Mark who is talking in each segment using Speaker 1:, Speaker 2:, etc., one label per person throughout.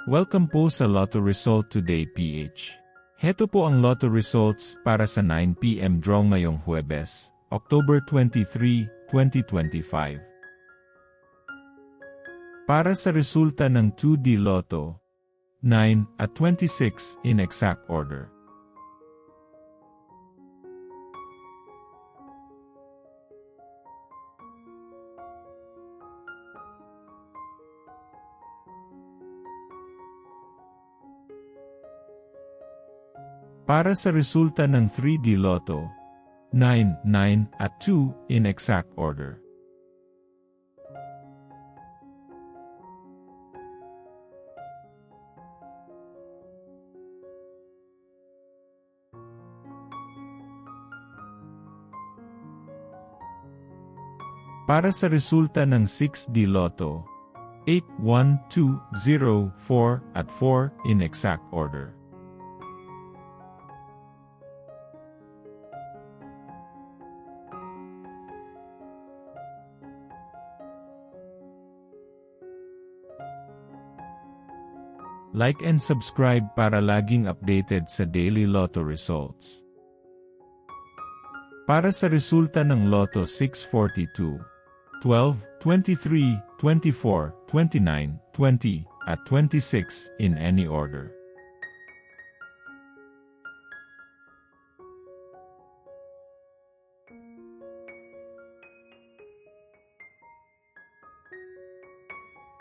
Speaker 1: Welcome po sa Lotto Result Today PH. Heto po ang Lotto Results para sa 9 PM draw ngayong Huwebes, October 23, 2025. Para sa resulta ng 2D Lotto, 9 at 26 in exact order. Para sa resulta ng 3D Lotto, 9, 9 at 2 in exact order. Para sa resulta ng 6D Lotto, 8, 1, 2, 0, 4 at 4 in exact order. Like and subscribe para laging updated sa daily Lotto results. Para sa resulta ng Lotto 642, 12, 23, 24, 29, 20, at 26 in any order.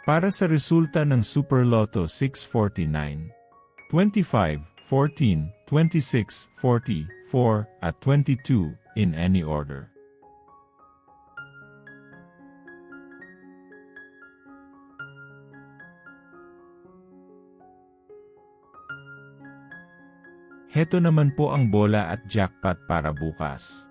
Speaker 1: Para sa resulta ng Super Lotto 649, 25, 14, 26, 40, 4, at 22 in any order. Heto naman po ang bola at jackpot para bukas.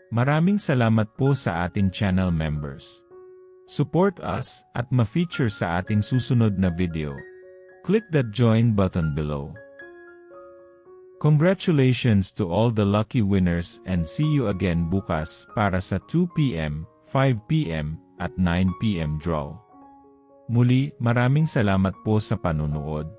Speaker 1: Maraming salamat po sa ating channel members. Support us at ma-feature sa ating susunod na video. Click that join button below. Congratulations to all the lucky winners and see you again bukas para sa 2 PM, 5 PM, at 9 PM draw. Muli, maraming salamat po sa panunood.